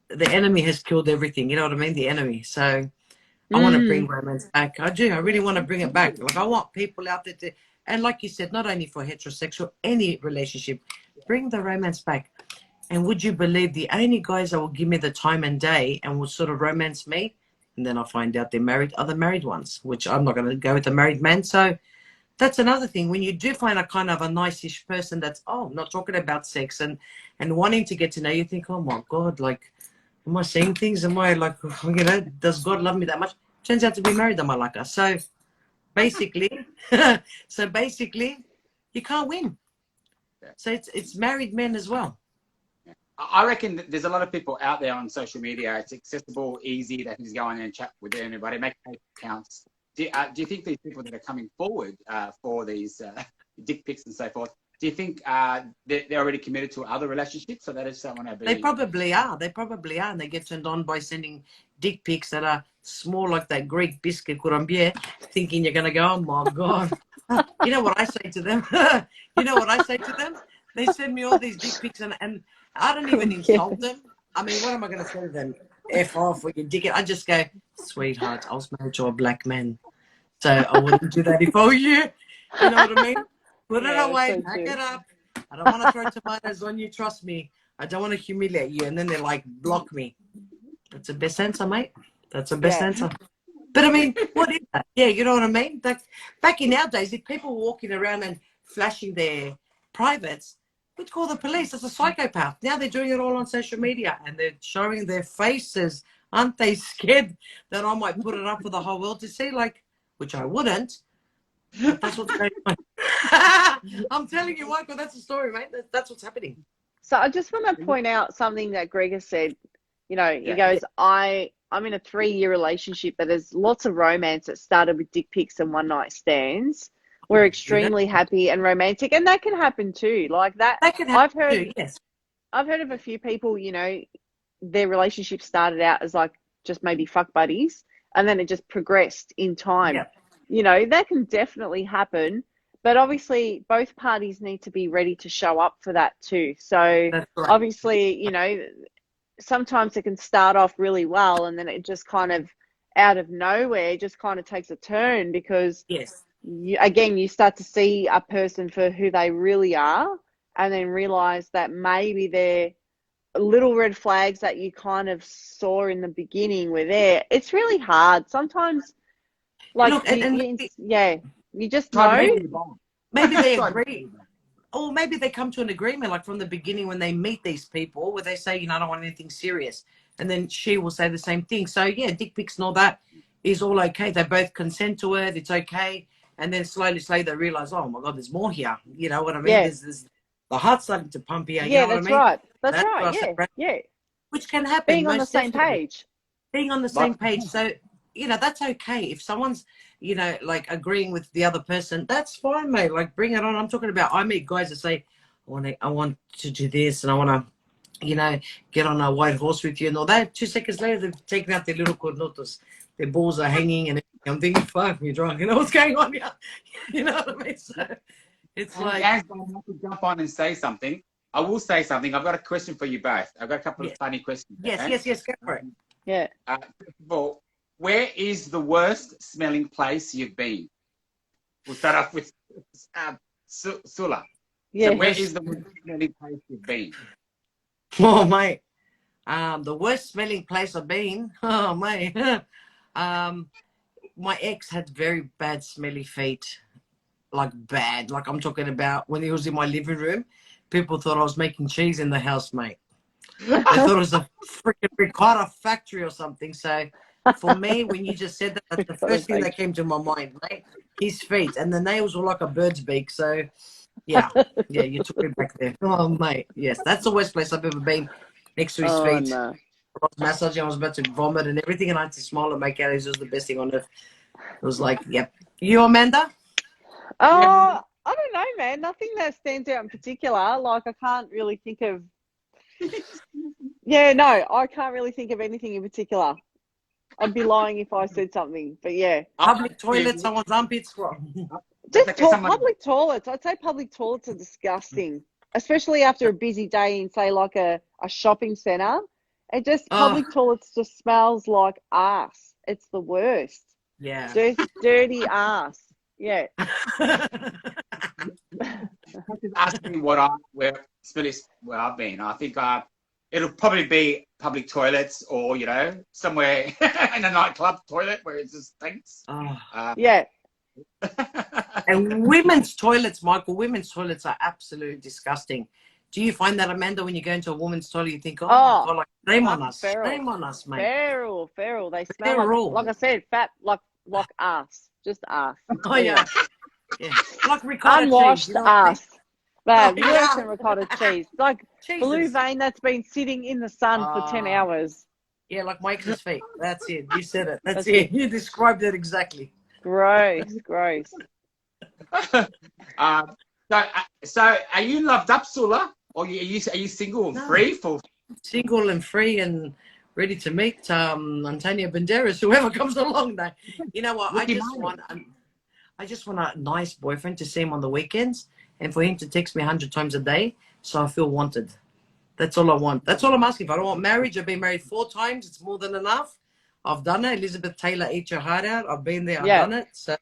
Speaker 2: the enemy has killed everything. You know what I mean? The enemy. So I want to bring romance back. I do. I really want to bring it back. Like, I want people out there to, and like you said, not only for heterosexual, any relationship, bring the romance back. And would you believe the only guys that will give me the time and day and will sort of romance me, and then I find out they're married, are the married ones, which I'm not going to go with a married man. So that's another thing. When you do find a kind of a nice-ish person that's, not talking about sex and wanting to get to know you, think, oh my God, like, am I saying things? Am I like, you know, does God love me that much? Turns out to be married, am I like her? So basically, you can't win. So it's married men as well.
Speaker 1: I reckon that there's a lot of people out there on social media. It's accessible, easy. They can just go on and chat with anybody, make accounts. Do you think these people that are coming forward for these dick pics and so forth, do you think they're already committed to other relationships, or that is someone to be?
Speaker 2: They probably are. And they get turned on by sending dick pics that are small, like that Greek biscuit courambie, thinking you're going to go, oh my God. You know what I say to them? They send me all these dick pics and I don't even insult them. I mean, what am I going to say to them? F off with your dick. I just go, sweetheart, I was married to a black man, so I wouldn't do that if I were you. You know what I mean? Put it away, pack it up. I don't want to throw tomatoes on you. Trust me. I don't want to humiliate you. And then they like block me. That's the best answer, mate. That's the best answer. But I mean, what is that? Yeah, you know what I mean? Back in our days, if people were walking around and flashing their privates, we'd call the police. That's a psychopath. Now they're doing it all on social media and they're showing their faces. Aren't they scared that I might put it up for the whole world to see? Like, which I wouldn't. But that's what's going on. I'm telling you, Michael, that's the story, mate. That's what's happening.
Speaker 3: So I just want to point out something that Greg has said. You know, he goes, I'm in a 3-year relationship, but there's lots of romance that started with dick pics and one night stands. We're extremely happy and romantic, and that can happen too. Like that
Speaker 2: can happen too, yes.
Speaker 3: I've heard of a few people, you know, their relationship started out as like just maybe fuck buddies, and then it just progressed in time.
Speaker 2: Yeah.
Speaker 3: You know, that can definitely happen, but obviously both parties need to be ready to show up for that too. So obviously, you know, sometimes it can start off really well and then it just kind of out of nowhere just kind of takes a turn because you start to see a person for who they really are and then realize that maybe they're little red flags that you kind of saw in the beginning were there. It's really hard sometimes. Like,
Speaker 2: look,
Speaker 3: you just know.
Speaker 2: Maybe they agree. Or maybe they come to an agreement, like from the beginning when they meet these people, where they say, you know, I don't want anything serious. And then she will say the same thing. So, yeah, dick pics and all that is all okay. They both consent to it. It's okay. And then slowly they realize, oh, my God, there's more here. You know what I mean?
Speaker 3: Yeah.
Speaker 2: There's the heart's starting to pump here.
Speaker 3: Yeah,
Speaker 2: you know
Speaker 3: that's
Speaker 2: what I mean?
Speaker 3: right. That's right. Yeah.
Speaker 2: Which can happen.
Speaker 3: Being on the same page.
Speaker 2: Being on the same page. So, you know, that's okay. If someone's, you know, like agreeing with the other person, that's fine, mate. Like, bring it on. I'm talking about, I meet guys that say, I want to do this and I want to, you know, get on a white horse with you and all that. 2 seconds later, they've taken out their little cornotos. Their balls are hanging and I'm thinking, fuck, we're drunk. You know what's going on here? You know what I mean? So it's like...
Speaker 1: As I have to jump on and say something, I will say something. I've got a question for you both. I've got a couple of funny questions.
Speaker 2: Yes, go for it.
Speaker 3: Yeah.
Speaker 1: First of all, where is the worst smelling place you've been? We'll start off with Soula.
Speaker 3: Yeah.
Speaker 1: So where is the worst smelling place you've been?
Speaker 2: Oh, mate. The worst smelling place I've been. Oh, mate. My ex had very bad smelly feet. Like bad. Like I'm talking about when he was in my living room, people thought I was making cheese in the house, mate. They thought it was a freaking ricotta factory or something. So for me, when you just said that, that's the first thing that came to my mind, mate. His feet. And the nails were like a bird's beak. So, yeah, you took me back there. Oh, mate, yes. That's the worst place I've ever been, next to his feet.
Speaker 3: No.
Speaker 2: I was massaging, I was about to vomit and everything, and I had to smile and make out it was the best thing on earth. It was like, yep. You, Amanda?
Speaker 3: I don't know, man. Nothing that stands out in particular. Like, I can't really think of... I can't really think of anything in particular. I'd be lying if I said something, but yeah.
Speaker 2: Public toilet, someone's armpits.
Speaker 3: Just public toilets. I'd say public toilets are disgusting, especially after a busy day in, say, like a shopping centre. It just, public toilets just smells like ass. It's the worst.
Speaker 2: Yeah.
Speaker 3: Dirty ass. Yeah.
Speaker 1: Asking where I've been. I think it'll probably be public toilets or, you know, somewhere in a nightclub toilet where it just stinks.
Speaker 3: Yeah.
Speaker 2: And women's toilets, Michael, women's toilets are absolutely disgusting. Do you find that, Amanda, when you go into a woman's toilet, you think, God, like, shame on us. Shame on us, mate.
Speaker 3: Feral. They smell like I said, fat, like ass. Just ass.
Speaker 2: Oh, yeah. Like ricotta
Speaker 3: unwashed
Speaker 2: cheese.
Speaker 3: Ass. But worse than ricotta cheese. Like blue vein that's been sitting in the sun for 10 hours.
Speaker 2: Yeah, like Mike's feet. That's it. You said it. That's it. You described it exactly.
Speaker 3: Gross.
Speaker 1: So are you loved up, Soula? Or are you single and free?
Speaker 2: Single and free and ready to meet Antonio Banderas, whoever comes along. That, you know what? I just want a nice boyfriend to see him on the weekends and for him to text me 100 times a day so I feel wanted. That's all I want. That's all I'm asking for. I don't want marriage. I've been married 4 times. It's more than enough. I've done it. Elizabeth Taylor, eat your heart out. I've been there. I've done it. So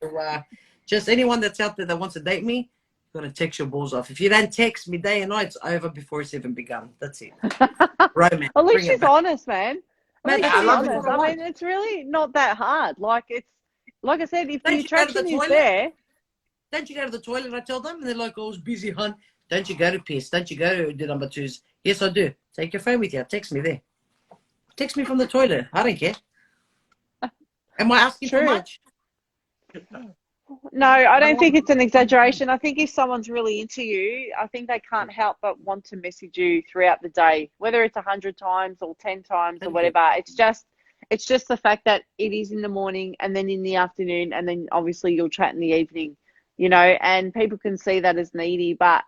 Speaker 2: just anyone that's out there that wants to date me, you're going to text your balls off. If you don't text me day and night, it's over before it's even begun. That's it. Romance.
Speaker 3: At least she's honest, man.
Speaker 2: Man,
Speaker 3: I mean, it's really not that hard. Like, it's, like I said, if the attraction is there.
Speaker 2: Don't you go to the toilet, I tell them, and they're like, oh, I was busy, hon. Don't you go to piss? Don't you go to do number twos? Yes, I do. Take your phone with you. Text me there. Text me from the toilet. I don't care. Am I asking
Speaker 3: True.
Speaker 2: too much?
Speaker 3: No, I don't think it's an exaggeration. I think if someone's really into you, I think they can't help but want to message you throughout the day, whether it's 100 times or 10 times or whatever. It's just the fact that it is in the morning and then in the afternoon, and then obviously you'll chat in the evening, you know, and people can see that as needy. But,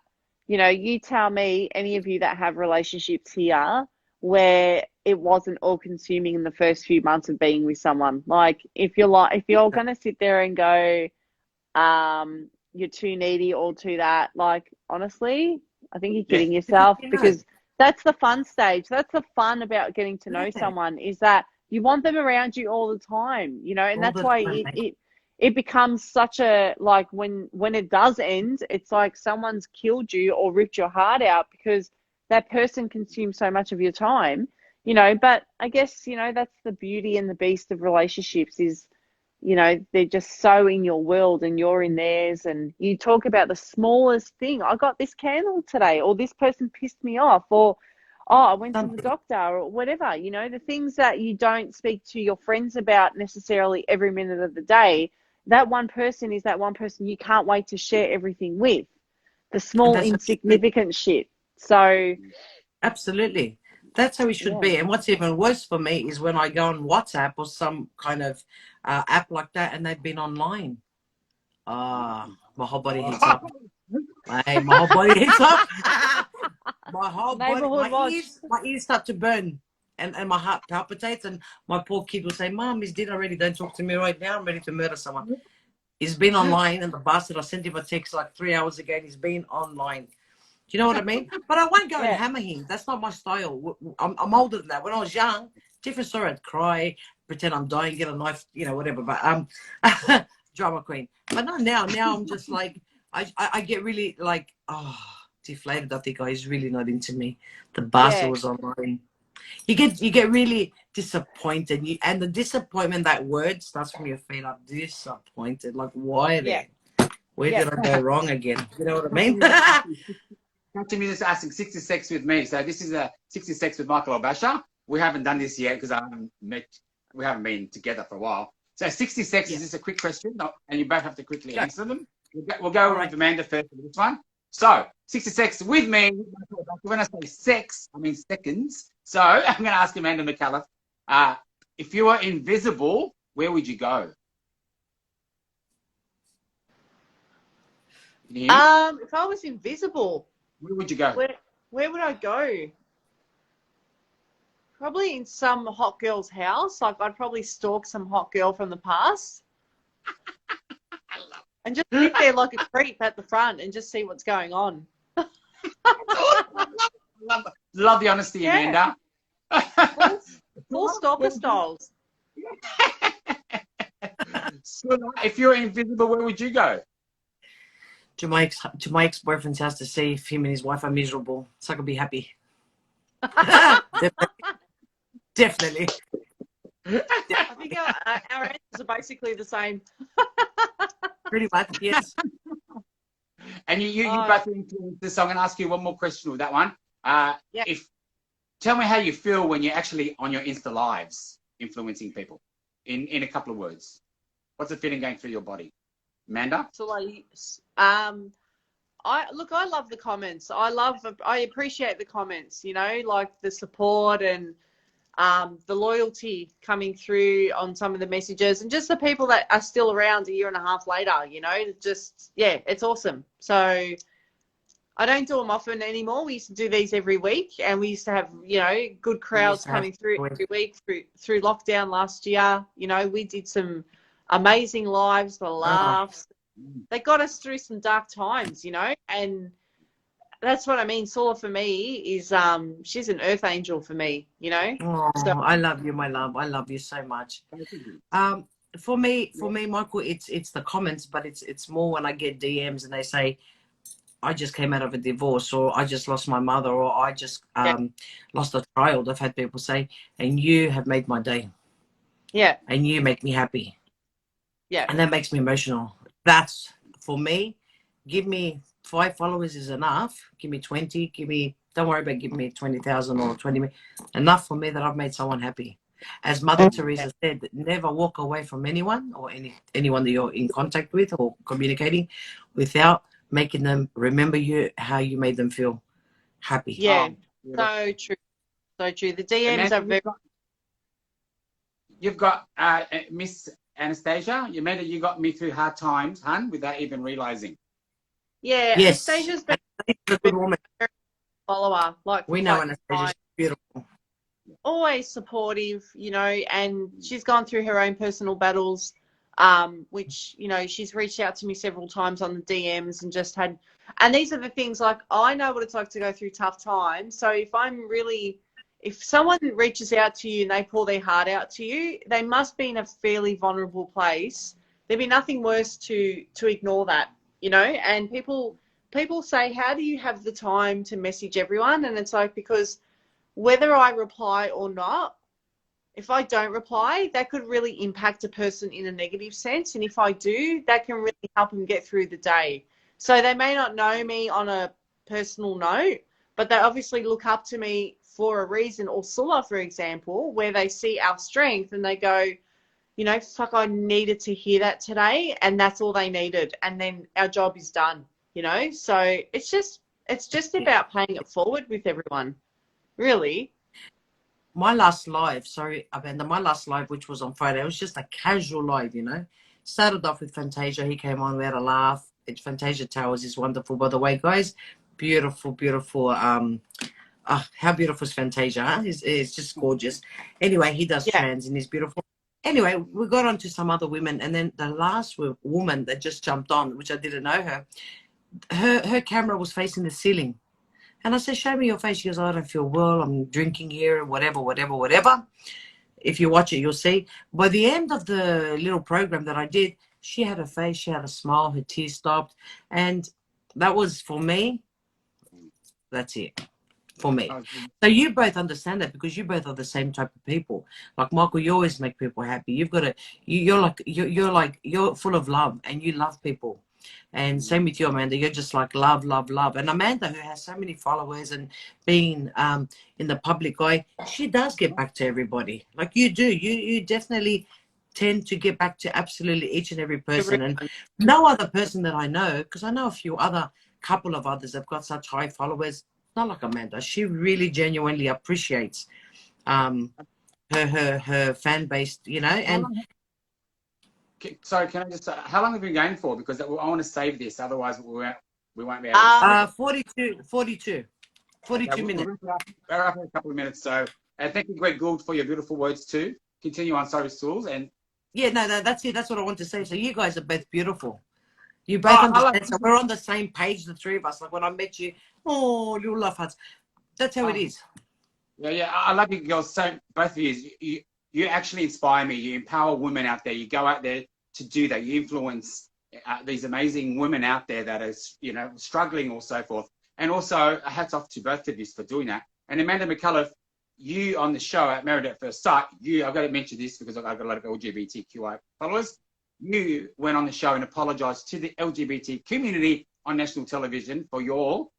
Speaker 3: you know, you tell me, any of you that have relationships here, where it wasn't all consuming in the first few months of being with someone. Like, if you're going to sit there and go, you're too needy or too that, like, honestly, I think you're kidding yourself, because that's the fun stage. That's the fun about getting to know someone, is that you want them around you all the time, you know, and that's why it becomes such a, like, when it does end, it's like someone's killed you or ripped your heart out, because that person consumes so much of your time, you know. But I guess, you know, that's the beauty and the beast of relationships, is, you know, they're just so in your world and you're in theirs, and you talk about the smallest thing. I got this candle today, or this person pissed me off, or, oh, I went to the doctor, or whatever, you know, the things that you don't speak to your friends about necessarily every minute of the day. That one person is that one person you can't wait to share everything with, the small insignificant shit. So
Speaker 2: absolutely, that's how it should be. And what's even worse for me is when I go on WhatsApp or some kind of app like that, and they've been online. My whole body heats up. Hey, my whole body heats up. My whole body, my ears start to burn, and my heart palpitates, and my poor kid will say, "Mom, he's dead already. Don't talk to me right now. I'm ready to murder someone." He's been online, and the bastard, I sent him a text like 3 hours ago, and he's been online. Do you know what I mean? But I won't go and hammer him. That's not my style. I'm older than that. When I was young, different story. I'd cry, pretend I'm dying, get a knife, you know, whatever. But drama queen. But not now. Now I'm just like, I get really like, deflated. I think, he's really not into me. The bastard was online. You get really disappointed. And the disappointment, that word starts from your feet up. Disappointed. Like, why then? Where did I go wrong again? You know what I mean?
Speaker 1: Catching me just asking 60 sex with me. So this is a 60 sex with Michael El-Bacha. We haven't done this yet because we haven't been together for a while. So 60 sex is just a quick question, and you both have to quickly answer them. We'll go with Amanda first for this one. So 60 sex with me. When I say sex, I mean seconds. So I'm going to ask Amanda Micallef, if you were invisible, where would you go?
Speaker 3: If I was invisible,
Speaker 1: where would you go?
Speaker 3: Where would I go? Probably in some hot girl's house. Like, I'd probably stalk some hot girl from the past. And just sit there like a creep at the front and just see what's going on.
Speaker 1: Love the honesty, Amanda.
Speaker 3: Full stalker styles.
Speaker 1: So, if you're invisible, where would you go?
Speaker 2: To my ex-boyfriend's house to see if him and his wife are miserable, so I could be happy. Definitely.
Speaker 3: I think our answers are basically the same.
Speaker 2: Pretty much, yes.
Speaker 1: And you both influenced this. So I'm going to ask you one more question with that one. Tell me how you feel when you're actually on your Insta lives influencing people in a couple of words. What's the feeling going through your body? Amanda?
Speaker 3: So, I love the comments. I appreciate the comments, you know, like the support and the loyalty coming through on some of the messages, and just the people that are still around a year and a half later, you know, it's awesome. So I don't do them often anymore. We used to do these every week, and we used to have, you know, good crowds coming through every week through lockdown last year. You know, we did some amazing lives, the laughs. They got us through some dark times, you know, and that's what I mean. Soula for me is she's an earth angel for me, you know.
Speaker 2: So I love you, my love. I love you so much. For me, Michael, it's the comments, but it's more when I get DMs and they say, I just came out of a divorce, or I just lost my mother, or I just lost a child. I've had people say, and you have made my day.
Speaker 3: Yeah.
Speaker 2: And you make me happy.
Speaker 3: Yeah.
Speaker 2: And that makes me emotional. That's, for me, give me 5 followers is enough. Give me 20. Don't worry about giving me 20,000 or 20. Enough for me that I've made someone happy. As Mother Teresa said, never walk away from anyone or anyone that you're in contact with or communicating without making them remember you, how you made them feel happy.
Speaker 3: Yeah,
Speaker 1: Beautiful.
Speaker 3: so true. So true. The
Speaker 1: And
Speaker 3: DMs
Speaker 1: then
Speaker 3: are very.
Speaker 1: you've got Miss Anastasia. You made it. You got me through hard times, hun, without even realizing.
Speaker 3: Yeah,
Speaker 2: Yes.
Speaker 3: Anastasia's been
Speaker 2: Anastasia's a good woman.
Speaker 3: a follower, like
Speaker 2: We
Speaker 3: for
Speaker 2: know
Speaker 3: quite some time.
Speaker 2: Anastasia's beautiful.
Speaker 3: Always supportive, you know, and she's gone through her own personal battles, which, you know, she's reached out to me several times on the DMs and just had, and these are the things, like, I know what it's like to go through tough times. So if someone reaches out to you and they pour their heart out to you, they must be in a fairly vulnerable place. There'd be nothing worse to ignore that, you know, and people say, how do you have the time to message everyone? And it's like, because whether I reply or not, if I don't reply, that could really impact a person in a negative sense. And if I do, that can really help them get through the day. So they may not know me on a personal note, but they obviously look up to me for a reason. Or Soula, for example, where they see our strength and they go, you know, fuck, I needed to hear that today. And that's all they needed. And then our job is done, you know? So it's just about paying it forward with everyone. Really?
Speaker 2: My last live, sorry, Amanda, my last live, which was on Friday, it was just a casual live, you know. Started off with Fantasia. He came on, we had a laugh. It's Fantasia Towers is wonderful, by the way, guys. Beautiful, beautiful. How beautiful is Fantasia? Huh? It's just gorgeous. Anyway, he does
Speaker 3: Yeah.
Speaker 2: trans and he's beautiful. Anyway, we got on to some other women, and then the last woman that just jumped on, which I didn't know her camera was facing the ceiling. And I said, show me your face. She goes, I don't feel well. I'm drinking here, whatever, whatever, whatever. If you watch it, you'll see. By the end of the little program that I did, she had a face, she had a smile, her tears stopped. And that was, for me, that's it. For me. So you both understand that because you both are the same type of people. Like Michael, you always make people happy. You've got to, you're full of love and you love people. And same with you, Amanda. You're just like love, love, love. And Amanda, who has so many followers and being in the public eye, she does get back to everybody. Like you do. You definitely tend to get back to absolutely each and every person. And no other person that I know, because I know a few other, couple of others have got such high followers. Not like Amanda. She really genuinely appreciates her fan base, you know. And
Speaker 1: sorry, can I just how long have you been going for? Because I want to save this, otherwise we won't be able to.
Speaker 2: 42 minutes.
Speaker 1: We're up in a couple of minutes. So thank you, Greg Gould, for your beautiful words too. Continue on, sorry, Stools. And
Speaker 2: yeah, no, that's it. That's what I want to say. So you guys are both beautiful. You both understand. So we're on the same page, the three of us. Like when I met you, oh, little love hearts. That's how it is.
Speaker 1: Yeah, I love you girls. So both of you actually inspire me. You empower women out there. You go out there to do that. You influence these amazing women out there that are, you know, struggling or so forth. And also, hats off to both of you for doing that. And Amanda Micallef, you on the show at Married at First Sight, I've got to mention this because I've got a lot of LGBTQI followers. You went on the show and apologized to the LGBT community on national television for your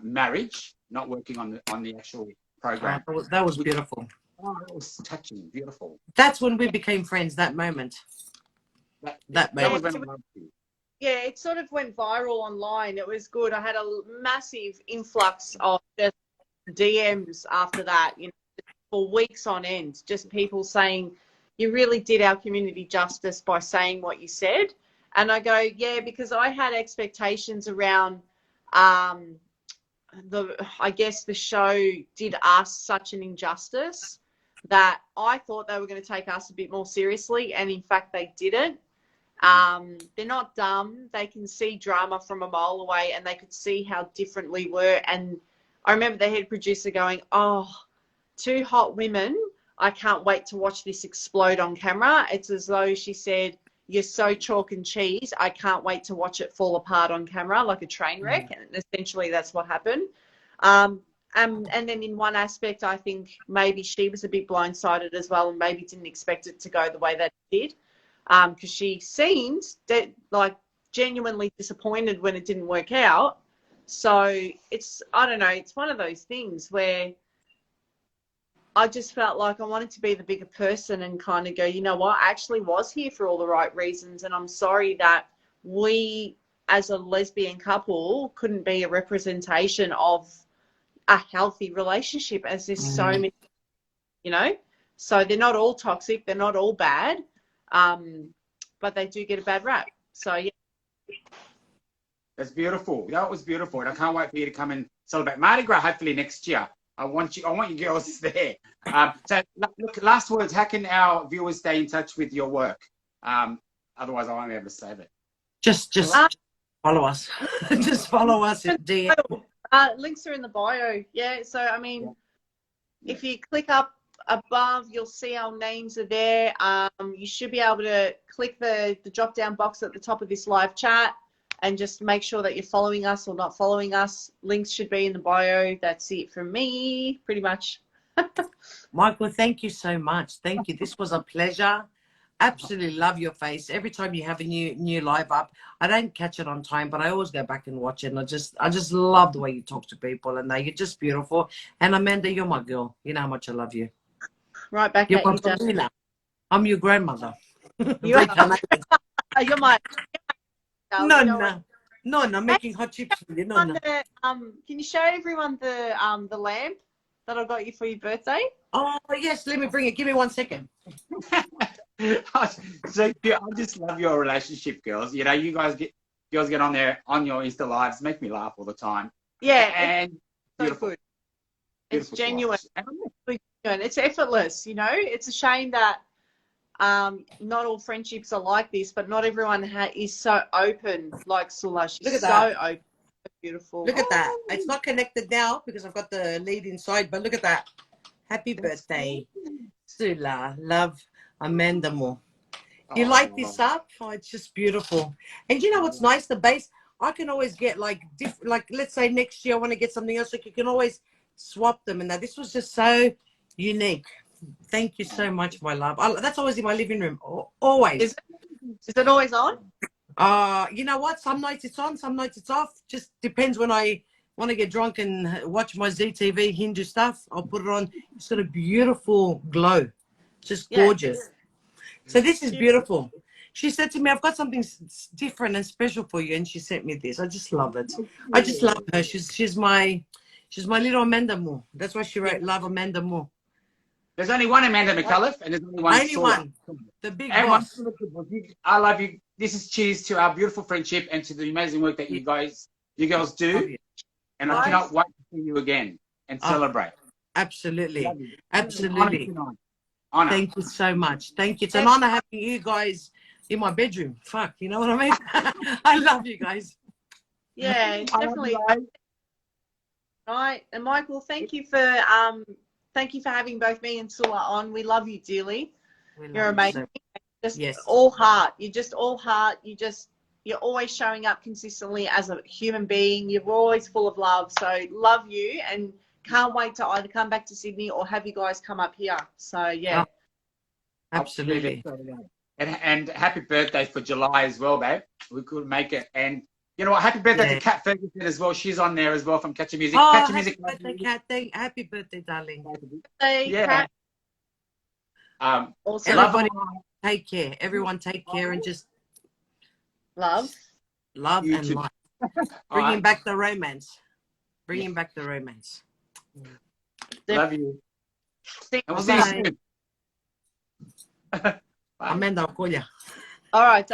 Speaker 1: marriage, not working on the actual program.
Speaker 2: That was beautiful.
Speaker 1: Oh, it was touching, beautiful.
Speaker 2: That's when we became friends, that moment. That
Speaker 1: was when I loved you.
Speaker 3: Yeah, it sort of went viral online. It was good. I had a massive influx of just DMs after that, you know, for weeks on end, just people saying, you really did our community justice by saying what you said. And I go, yeah, because I had expectations around, I guess the show did us such an injustice that I thought they were going to take us a bit more seriously. And in fact, they didn't. They're not dumb. They can see drama from a mile away and they could see how different we were. And I remember the head producer going, oh, two hot women. I can't wait to watch this explode on camera. It's as though she said, you're so chalk and cheese. I can't wait to watch it fall apart on camera like a train wreck. And essentially that's what happened. And then in one aspect, I think maybe she was a bit blindsided as well and maybe didn't expect it to go the way that it did. Because she seemed that like genuinely disappointed when it didn't work out. So it's, I don't know, it's one of those things where I just felt like I wanted to be the bigger person and kind of go, you know what, I actually was here for all the right reasons, and I'm sorry that we as a lesbian couple couldn't be a representation of a healthy relationship, as there's so many, you know. So they're not all toxic, they're not all bad, but they do get a bad rap. So yeah.
Speaker 1: That's beautiful. That was beautiful, and I can't wait for you to come and celebrate Mardi Gras. Hopefully next year. I want you girls there. So look, last words. How can our viewers stay in touch with your work? Otherwise, I won't be able to save it.
Speaker 2: Just follow us. Just follow us in DM.
Speaker 3: Links are in the bio. Yeah. So I mean, if you click up above, you'll see our names are there. You should be able to click the drop down box at the top of this live chat and just make sure that you're following us or not following us. Links should be in the bio. That's it from me, pretty much.
Speaker 2: Michael, thank you so much. Thank you. This was a pleasure. Absolutely love your face. Every time you have a new live up, I don't catch it on time, but I always go back and watch it. And I just love the way you talk to people, and you're just beautiful. And Amanda, you're my girl. You know how much I love you.
Speaker 3: Right back
Speaker 2: You're
Speaker 3: at
Speaker 2: my
Speaker 3: you, Dad.
Speaker 2: Paulina. I'm your grandmother.
Speaker 3: You're my
Speaker 2: No, I'm making hot chips for you. No.
Speaker 3: Can you show everyone the lamp that I got you for your birthday?
Speaker 2: Oh yes, let me bring it. Give me 1 second.
Speaker 1: So I just love your relationship, girls. You know, you guys get on there on your Insta lives, make me laugh all the time.
Speaker 3: Yeah,
Speaker 1: and
Speaker 3: it's
Speaker 1: beautiful.
Speaker 3: so good. It's genuine.
Speaker 1: Lives.
Speaker 3: It's effortless. You know, it's a shame that not all friendships are like this, but not everyone is so open like Soula. She's so open. Beautiful.
Speaker 2: Look at that. It's not connected now because I've got the lead inside, but look at that. Happy birthday, Soula. Love, Amanda Moore. You light this up? Oh, it's just beautiful. And you know what's nice? The base, I can always get like let's say next year I want to get something else, like you can always swap them. And that this was just so unique. Thank you so much, my love. That's always in my living room. Always.
Speaker 3: Is it always on?
Speaker 2: You know what? Some nights it's on, some nights it's off. Just depends when I want to get drunk and watch my ZTV Hindu stuff. I'll put it on. It's got a beautiful glow. Just gorgeous. So this is beautiful. She said to me, I've got something different and special for you. And she sent me this. I just love it. I just love her. She's my little Amanda Moore. That's why she wrote Love Amanda Moore.
Speaker 1: There's only one Amanda Micallef, and there's only one
Speaker 2: Only
Speaker 1: Soula.
Speaker 2: one. The big boss.
Speaker 1: I love you. This is cheers to our beautiful friendship and to the amazing work that you girls do. And I cannot wait to see you again and celebrate.
Speaker 2: Absolutely. Absolutely.
Speaker 1: Honor.
Speaker 2: Thank you so much. Thank you. It's an honor having you guys in my bedroom. Fuck, you know what I mean? I love you guys.
Speaker 3: Yeah, definitely. Right. And Michael, thank you for having both me and Soula on. We love you dearly. You're amazing. Just all heart. You're just all heart. You're always showing up consistently as a human being. You're always full of love. So love you, and can't wait to either come back to Sydney or have you guys come up here. So yeah.
Speaker 2: Absolutely.
Speaker 1: And happy birthday for July as well, babe. We could make it. And you know what? Happy birthday to Kat Ferguson as well. She's on there as well from Catch Your Music.
Speaker 2: Oh,
Speaker 1: Catch Your
Speaker 2: happy
Speaker 1: Music.
Speaker 2: birthday, Kat. Happy birthday, darling.
Speaker 1: Yeah.
Speaker 3: Also,
Speaker 2: everybody take care. Everyone take care and just
Speaker 3: love
Speaker 2: and life. Bringing back the romance. Bringing back the romance.
Speaker 1: Love you. And we'll see you soon.
Speaker 2: Amanda, I'll call you.
Speaker 3: All right.